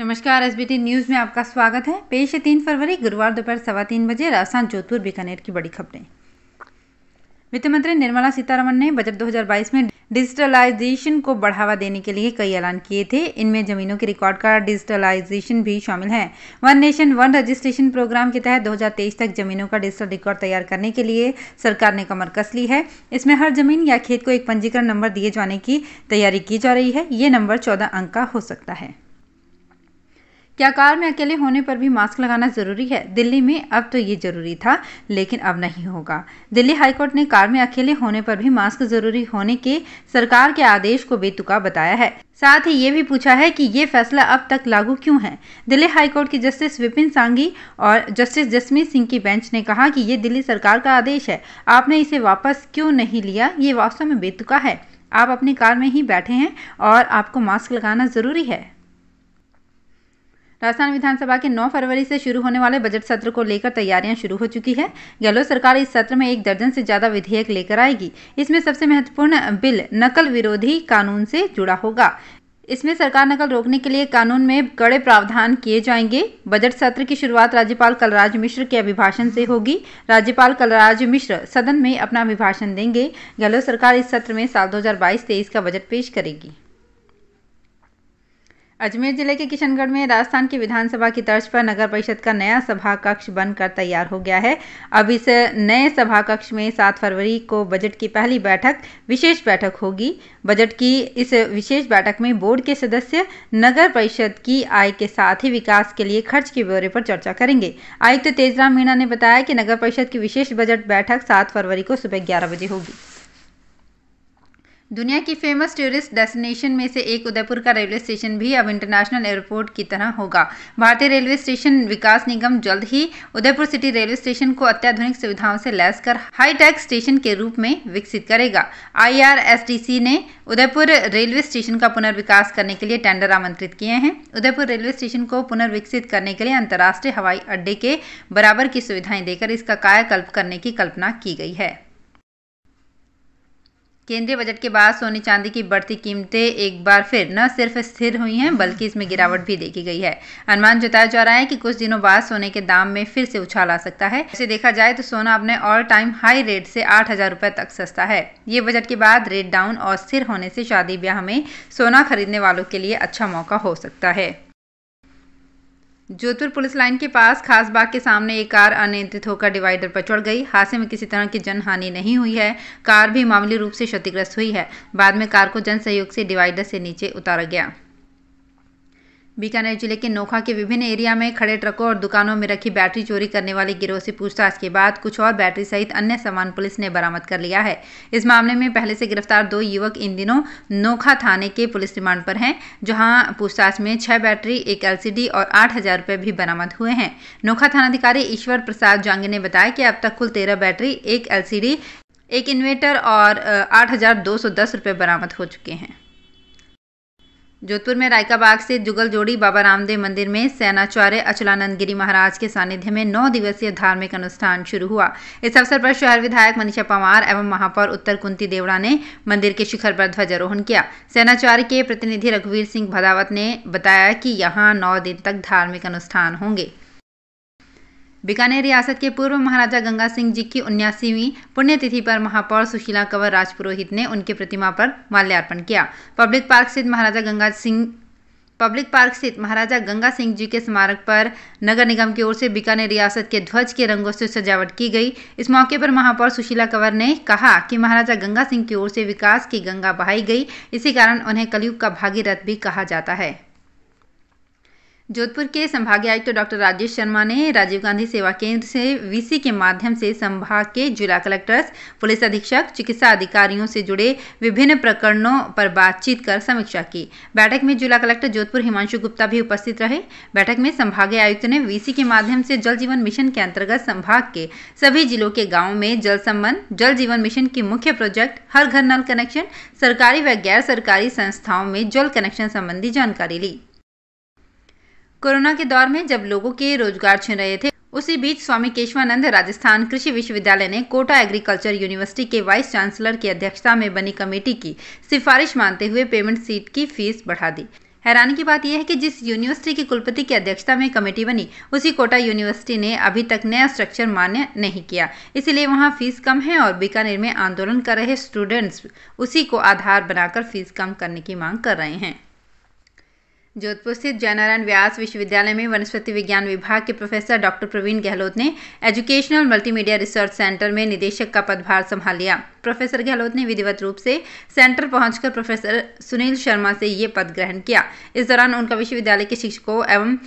नमस्कार, SBT news में आपका स्वागत है। पेश है 3 फरवरी गुरुवार दोपहर 3:15 बजे राजस्थान जोधपुर बीकानेर की बड़ी खबरें। वित्त मंत्री निर्मला सीतारमण ने बजट 2022 में डिजिटलाइजेशन को बढ़ावा देने के लिए कई ऐलान किए थे। इनमें जमीनों के रिकॉर्ड का डिजिटलाइजेशन भी शामिल है। One nation one registration programme के तहत 2023 तक जमीनों का डिजिटल रिकॉर्ड तैयार करने के लिए सरकार ने कमर कस ली है। इसमें हर जमीन या खेत को एक पंजीकरण नंबर दिए जाने की तैयारी की जा रही है। ये नंबर 14 अंक का हो सकता है। क्या कार में अकेले होने पर भी मास्क लगाना जरूरी है? दिल्ली में अब तो ये जरूरी था, लेकिन अब नहीं होगा। दिल्ली हाईकोर्ट ने कार में अकेले होने पर भी मास्क जरूरी होने के सरकार के आदेश को बेतुका बताया है। साथ ही ये भी पूछा है कि ये फैसला अब तक लागू क्यों है। दिल्ली हाईकोर्ट की जस्टिस विपिन सांघी और जस्टिस जसमीत सिंह की बेंच ने कहा कि ये दिल्ली सरकार का आदेश है, आपने इसे वापस क्यों नहीं लिया? ये वास्तव में बेतुका है। आप अपनी कार में ही बैठे हैं और आपको मास्क लगाना जरूरी है। राजस्थान विधानसभा के 9 फरवरी से शुरू होने वाले बजट सत्र को लेकर तैयारियां शुरू हो चुकी है। गहलोत सरकार इस सत्र में 1 दर्जन से ज्यादा विधेयक लेकर आएगी। इसमें सबसे महत्वपूर्ण बिल नकल विरोधी कानून से जुड़ा होगा। इसमें सरकार नकल रोकने के लिए कानून में कड़े प्रावधान किए जाएंगे। बजट सत्र की शुरुआत राज्यपाल कलराज मिश्र के अभिभाषण से होगी। राज्यपाल कलराज मिश्र सदन में अपना अभिभाषण देंगे। गहलोत सरकार इस सत्र में साल 2022-23 का बजट पेश करेगी। अजमेर जिले के किशनगढ़ में राजस्थान की विधानसभा की तर्ज पर नगर परिषद का नया सभा कक्ष बनकर तैयार हो गया है। अब इस नए सभा कक्ष में 7 फरवरी को बजट की पहली विशेष बैठक होगी। बजट की इस विशेष बैठक में बोर्ड के सदस्य नगर परिषद की आय के साथ ही विकास के लिए खर्च के ब्यौरे पर चर्चा करेंगे। आयुक्त तेजराम मीणा ने बताया कि नगर परिषद की विशेष बजट बैठक 7 फरवरी को सुबह 11 बजे होगी। दुनिया की फेमस टूरिस्ट डेस्टिनेशन में से एक उदयपुर का रेलवे स्टेशन भी अब इंटरनेशनल एयरपोर्ट की तरह होगा। भारतीय रेलवे स्टेशन विकास निगम जल्द ही उदयपुर सिटी रेलवे स्टेशन को अत्याधुनिक सुविधाओं से लैस कर हाईटेक स्टेशन के रूप में विकसित करेगा। IRSTC ने उदयपुर रेलवे स्टेशन का पुनर्विकास करने के लिए टेंडर आमंत्रित किए हैं। उदयपुर रेलवे स्टेशन को पुनर्विकसित करने के लिए अंतर्राष्ट्रीय हवाई अड्डे के बराबर की सुविधाएं देकर इसका कायाकल्प करने की कल्पना की गई है। केंद्रीय बजट के बाद सोने चांदी की बढ़ती कीमतें एक बार फिर न सिर्फ स्थिर हुई हैं, बल्कि इसमें गिरावट भी देखी गई है। अनुमान जताया जा रहा है कि कुछ दिनों बाद सोने के दाम में फिर से उछाल आ सकता है। ऐसे देखा जाए तो सोना अपने ऑल टाइम हाई रेट से 8,000 रुपए तक सस्ता है। ये बजट के बाद रेट डाउन और स्थिर होने से शादी ब्याह में सोना खरीदने वालों के लिए अच्छा मौका हो सकता है। जोधपुर पुलिस लाइन के पास खास बाग के सामने एक कार अनियंत्रित होकर डिवाइडर पर चढ़ गई। हादसे में किसी तरह की जनहानि नहीं हुई है। कार भी मामूली रूप से क्षतिग्रस्त हुई है। बाद में कार को जन सहयोग से डिवाइडर से नीचे उतारा गया। बीकानेर जिले के नोखा के विभिन्न एरिया में खड़े ट्रकों और दुकानों में रखी बैटरी चोरी करने वाले गिरोह से पूछताछ के बाद कुछ और बैटरी सहित अन्य सामान पुलिस ने बरामद कर लिया है। इस मामले में पहले से गिरफ्तार 2 युवक इन दिनों नोखा थाने के पुलिस रिमांड पर हैं, जहां पूछताछ में 6 बैटरी, 1 LCD और 8,000 रुपये भी बरामद हुए हैं। नोखा थानाधिकारी ईश्वर प्रसाद जांगे ने बताया कि अब तक कुल 13 बैटरी, 1 LCD, 1 इन्वेटर और 8,210 रुपये बरामद हो चुके हैं। जोधपुर में रायका बाग से जुगल जोड़ी बाबा रामदेव मंदिर में सेनाचार्य अचलानंद गिरी महाराज के सानिध्य में 9 दिवसीय धार्मिक अनुष्ठान शुरू हुआ। इस अवसर पर शहर विधायक मनीषा पंवार एवं महापौर उत्तर कुंती देवड़ा ने मंदिर के शिखर पर ध्वजारोहण किया। सेनाचार्य के प्रतिनिधि रघुवीर सिंह भदावत ने बताया कि यहाँ 9 दिन तक धार्मिक अनुष्ठान होंगे। बीकानेर रियासत के पूर्व महाराजा गंगा सिंह जी की 79वीं पुण्यतिथि पर महापौर सुशीला कंवर राजपुरोहित ने उनकी प्रतिमा पर माल्यार्पण किया। पब्लिक पार्क स्थित महाराजा गंगा सिंह जी के स्मारक पर नगर निगम की ओर से बीकानेर रियासत के ध्वज के रंगों से सजावट की गई। इस मौके पर महापौर सुशीला कंवर ने कहा कि महाराजा गंगा सिंह की ओर से विकास की गंगा बहाई गई, इसी कारण उन्हें कलयुग का भागीरथ भी कहा जाता है। जोधपुर के संभागीय आयुक्त डॉक्टर राजेश शर्मा ने राजीव गांधी सेवा केंद्र से VC के माध्यम से संभाग के जिला कलेक्टर्स, पुलिस अधीक्षक, चिकित्सा अधिकारियों से जुड़े विभिन्न प्रकरणों पर बातचीत कर समीक्षा की। बैठक में जिला कलेक्टर जोधपुर हिमांशु गुप्ता भी उपस्थित रहे। बैठक में संभागीय आयुक्त ने VC के माध्यम से जल जीवन मिशन के अंतर्गत संभाग के सभी जिलों के गाँवों में जल संबंध, जल जीवन मिशन की मुख्य प्रोजेक्ट, हर घर नल कनेक्शन, सरकारी व गैर सरकारी संस्थाओं में जल कनेक्शन संबंधी जानकारी ली। कोरोना के दौर में जब लोगों के रोजगार छिन रहे थे, उसी बीच स्वामी केशवानंद राजस्थान कृषि विश्वविद्यालय ने कोटा एग्रीकल्चर यूनिवर्सिटी के वाइस चांसलर की अध्यक्षता में बनी कमेटी की सिफारिश मानते हुए पेमेंट सीट की फीस बढ़ा दी। हैरानी की बात यह है कि जिस यूनिवर्सिटी की कुलपति की अध्यक्षता में कमेटी बनी, उसी कोटा यूनिवर्सिटी ने अभी तक नया स्ट्रक्चर मान्य नहीं किया। इसलिए वहां फीस कम है और बीकानेर में आंदोलन कर रहे स्टूडेंट्स उसी को आधार बनाकर फीस कम करने की मांग कर रहे हैं। जोधपुर स्थित जयनारायण व्यास विश्वविद्यालय में वनस्पति विज्ञान विभाग के प्रोफेसर डॉक्टर प्रवीण गहलोत ने एजुकेशनल मल्टीमीडिया रिसर्च सेंटर में निदेशक का पदभार संभाल लिया। प्रोफेसर गहलोत ने विधिवत रूप से सेंटर पहुंचकर प्रोफेसर सुनील शर्मा से ये पद ग्रहण किया। इस दौरान उनका विश्वविद्यालय के शिक्षकों एवं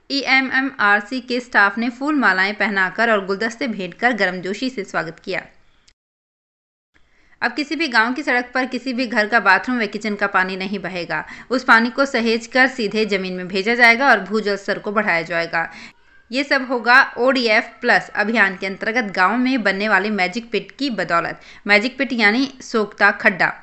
EMMRC के स्टाफ ने फूल मालाएं पहनाकर और गुलदस्ते भेंट कर गर्मजोशी से स्वागत किया। अब किसी भी गांव की सड़क पर किसी भी घर का बाथरूम व किचन का पानी नहीं बहेगा। उस पानी को सहेज कर सीधे जमीन में भेजा जाएगा और भूजल स्तर को बढ़ाया जाएगा। ये सब होगा ODF+ अभियान के अंतर्गत गांव में बनने वाले मैजिक पिट की बदौलत। मैजिक पिट यानी सोखता खड्डा।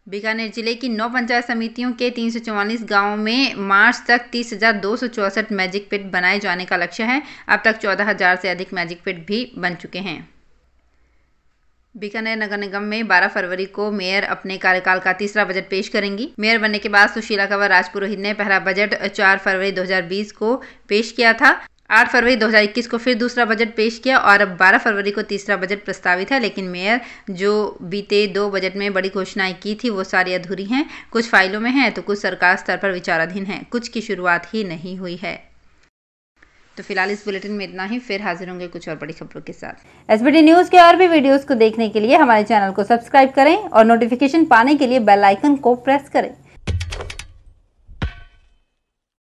बीकानेर जिले की 9 पंचायत समितियों के 344 गांवों में मार्च तक 30,264 मैजिक पिट बनाए जाने का लक्ष्य है। अब तक 14,000 से अधिक मैजिक पिट भी बन चुके हैं। बीकानेर नगर निगम में 12 फरवरी को मेयर अपने कार्यकाल का तीसरा बजट पेश करेंगी। मेयर बनने के बाद सुशीला कंवर राजपुरोहित ने पहला बजट 4 फरवरी 2020 को पेश किया था। 8 फरवरी 2021 को फिर दूसरा बजट पेश किया और अब 12 फरवरी को तीसरा बजट प्रस्तावित है। लेकिन मेयर जो बीते 2 बजट में बड़ी घोषणाएं की थी वो सारी अधूरी हैं। कुछ फाइलों में है तो कुछ सरकार स्तर पर विचाराधीन है। कुछ की शुरुआत ही नहीं हुई है। तो फिलहाल इस बुलेटिन में इतना ही। फिर हाजिर होंगे कुछ और बड़ी खबरों के साथ। SBT न्यूज़ के और भी वीडियोस को देखने के लिए हमारे चैनल को सब्सक्राइब करें और नोटिफिकेशन पाने के लिए बेल आइकन को प्रेस करें।